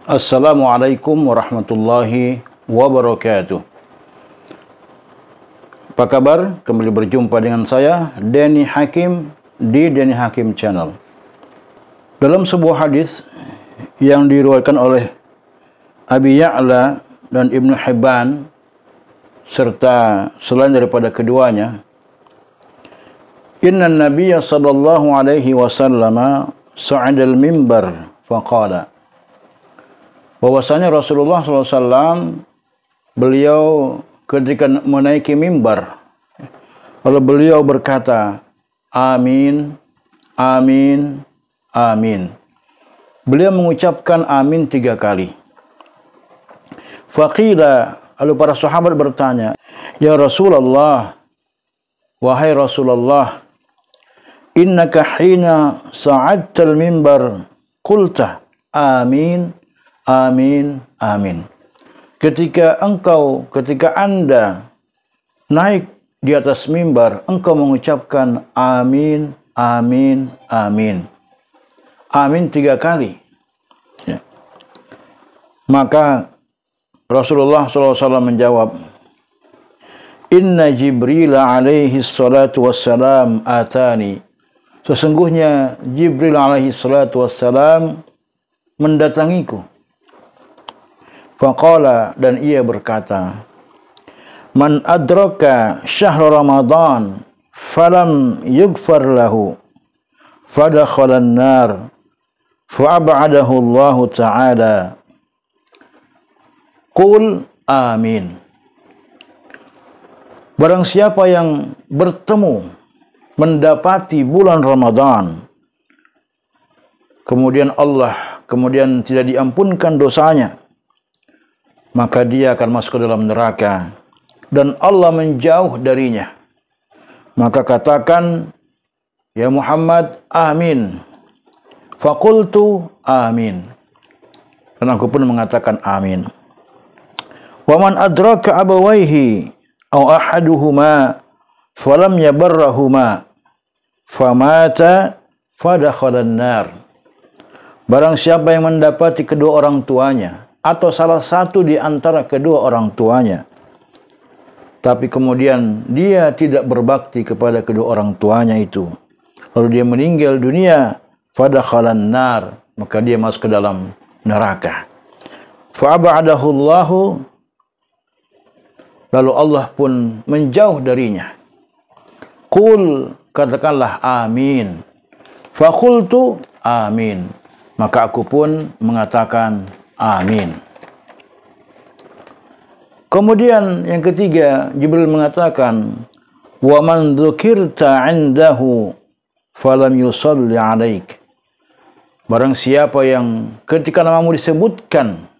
Assalamualaikum warahmatullahi wabarakatuh. Apa kabar? Kembali berjumpa dengan saya, Denny Hakim, di Denny Hakim Channel. Dalam sebuah hadis yang diriwayatkan oleh Abi Ya'la dan Ibnu Hibban, serta selain daripada keduanya, Inna Nabiyya sallallahu alaihi wasallam sa'adal mimbar faqala, bahwasanya Rasulullah SAW beliau ketika menaiki mimbar, lalu beliau berkata, Amin, Amin, Amin. Beliau mengucapkan Amin 3 kali. Faqila, lalu para sahabat bertanya, Ya Rasulullah, wahai Rasulullah, innaka hina sa'adtal mimbar qulta Amin, Amin, Amin. Ketika Anda naik di atas mimbar, engkau mengucapkan Amin, Amin, Amin. Amin 3 kali. Ya. Maka Rasulullah SAW menjawab, Inna Jibril alaihi salatu wassalam atani. Sesungguhnya Jibril alaihi salatu wassalam mendatangiku. Faqala, dan ia berkata, Man adraka syahr Ramadan falam yughfar lahu fadakhala an-nar fa'ab'adahu Allah Ta'ala. Qul amin. Barang siapa yang bertemu, mendapati bulan Ramadan, kemudian tidak diampunkan dosanya, maka dia akan masuk ke dalam neraka dan Allah menjauh darinya. Maka katakan, Ya Muhammad, amin. Faqultu amin. Dan aku pun mengatakan amin. Wa man adraka abawaihi aw ahaduhuma falam yabarrahuma famata fadakhala an-nar. Barang siapa yang mendapati kedua orang tuanya atau salah satu di antara kedua orang tuanya, tapi kemudian dia tidak berbakti kepada kedua orang tuanya itu, lalu dia meninggal dunia, fadakhalan nar, maka dia masuk ke dalam neraka. Fa'ab'adahu Allahu, lalu Allah pun menjauh darinya. Qul, katakanlah amin. Faqultu amin, maka aku pun mengatakan amin. Kemudian yang ketiga, Jibril mengatakan, Wa man dzukirta 'indahu falam yusalli 'alaik. Barang siapa yang ketika namamu disebutkan,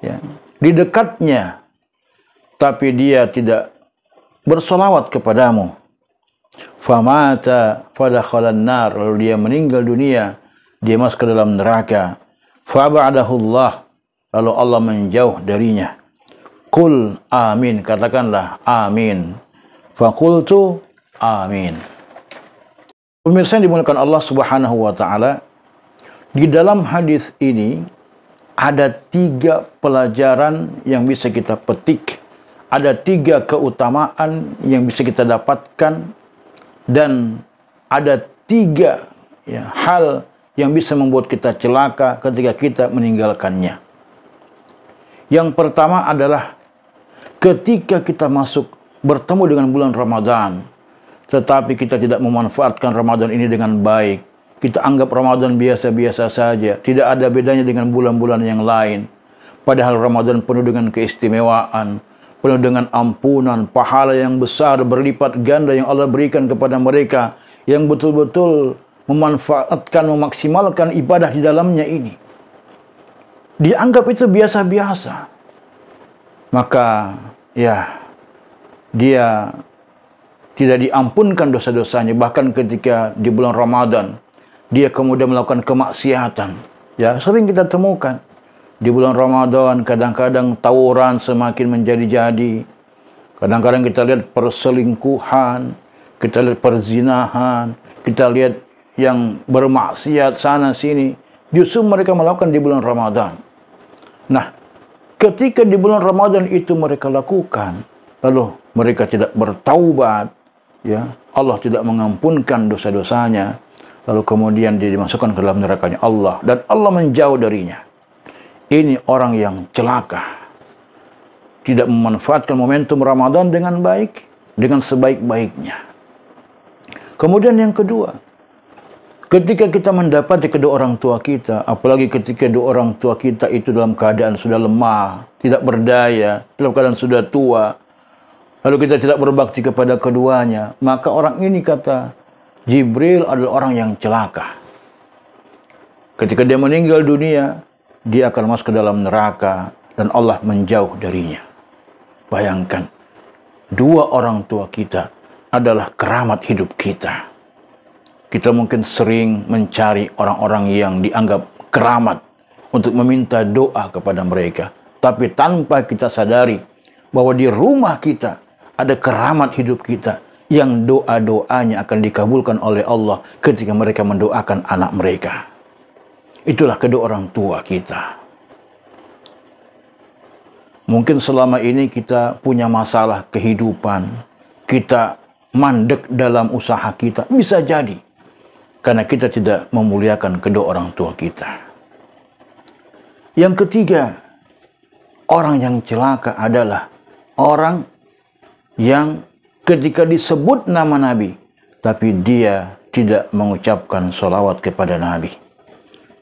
ya, di dekatnya, tapi dia tidak bersolawat kepadamu, famata fadakhalan nar, lalu dia meninggal dunia, dia masuk ke dalam neraka. Fa'ab'adahu Allah, lalu Allah menjauh darinya. Qul amin, katakanlah amin. Faqultu amin. Pemirsa yang dimuliakan Allah Subhanahu wa taala, di dalam hadis ini ada 3 pelajaran yang bisa kita petik, ada 3 keutamaan yang bisa kita dapatkan, dan ada 3 hal yang bisa membuat kita celaka ketika kita meninggalkannya. Yang pertama adalah ketika kita bertemu dengan bulan Ramadan, tetapi kita tidak memanfaatkan Ramadan ini dengan baik. Kita anggap Ramadan biasa-biasa saja, tidak ada bedanya dengan bulan-bulan yang lain. Padahal Ramadan penuh dengan keistimewaan, penuh dengan ampunan, pahala yang besar berlipat ganda yang Allah berikan kepada mereka yang betul-betul memanfaatkan, memaksimalkan ibadah di dalamnya ini. Dianggap itu biasa-biasa, maka dia tidak diampunkan dosa-dosanya. Bahkan ketika di bulan Ramadan, dia kemudian melakukan kemaksiatan. Ya, sering kita temukan di bulan Ramadan, kadang-kadang tawuran semakin menjadi-jadi. Kadang-kadang kita lihat perselingkuhan, kita lihat perzinahan, kita lihat yang bermaksiat sana sini, justru mereka melakukan di bulan Ramadan. Nah, ketika di bulan Ramadan itu mereka lakukan, lalu mereka tidak bertaubat, ya, Allah tidak mengampunkan dosa-dosanya, lalu kemudian dia dimasukkan ke dalam nerakanya Allah, dan Allah menjauh darinya. Ini orang yang celaka. Tidak memanfaatkan momentum Ramadan dengan baik, dengan sebaik-baiknya. Kemudian yang kedua, ketika kita mendapati kedua orang tua kita, apalagi ketika kedua orang tua kita itu dalam keadaan sudah lemah, tidak berdaya, dalam keadaan sudah tua, lalu kita tidak berbakti kepada keduanya, maka orang ini, kata Jibril, adalah orang yang celaka. Ketika dia meninggal dunia, dia akan masuk ke dalam neraka dan Allah menjauh darinya. Bayangkan, dua orang tua kita adalah keramat hidup kita. Kita mungkin sering mencari orang-orang yang dianggap keramat untuk meminta doa kepada mereka. Tapi tanpa kita sadari bahwa di rumah kita ada keramat hidup kita yang doa-doanya akan dikabulkan oleh Allah ketika mereka mendoakan anak mereka. Itulah kedua orang tua kita. Mungkin selama ini kita punya masalah kehidupan, kita mandek dalam usaha kita, bisa jadi karena kita tidak memuliakan kedua orang tua kita. Yang ketiga, orang yang celaka adalah orang yang ketika disebut nama Nabi, tapi dia tidak mengucapkan sholawat kepada Nabi.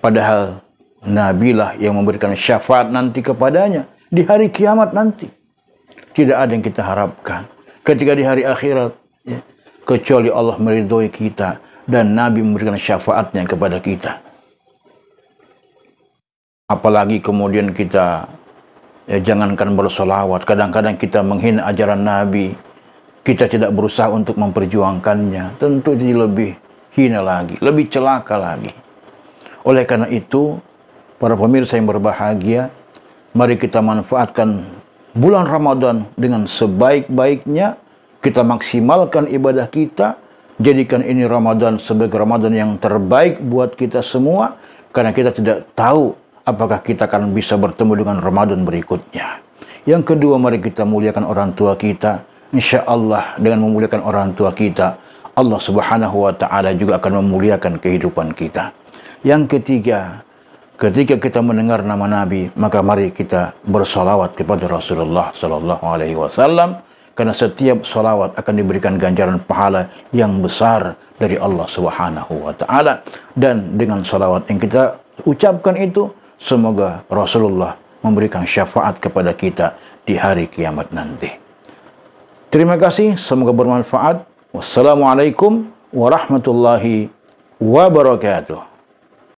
Padahal Nabilah yang memberikan syafaat nanti kepadanya di hari kiamat nanti. Tidak ada yang kita harapkan ketika di hari akhirat, ya, kecuali Allah meridhoi kita dan Nabi memberikan syafaatnya kepada kita. Apalagi kemudian kita, ya, jangankan bersolawat, kadang-kadang kita menghina ajaran Nabi, kita tidak berusaha untuk memperjuangkannya, tentu itu lebih hina lagi, lebih celaka lagi. Oleh karena itu, para pemirsa yang berbahagia, mari kita manfaatkan bulan Ramadan dengan sebaik-baiknya. Kita maksimalkan ibadah kita. Jadikan ini Ramadan sebagai Ramadan yang terbaik buat kita semua. Karena kita tidak tahu apakah kita akan bisa bertemu dengan Ramadan berikutnya. Yang kedua, mari kita muliakan orang tua kita. Insya Allah dengan memuliakan orang tua kita, Allah Subhanahu wa Ta'ala juga akan memuliakan kehidupan kita. Yang ketiga, ketika kita mendengar nama Nabi, maka mari kita bersolawat kepada Rasulullah Sallallahu Alaihi Wasallam, karena setiap solawat akan diberikan ganjaran pahala yang besar dari Allah Subhanahu Wa Taala. Dan dengan solawat yang kita ucapkan itu, semoga Rasulullah memberikan syafaat kepada kita di hari kiamat nanti. Terima kasih, semoga bermanfaat. Wassalamualaikum warahmatullahi wabarakatuh.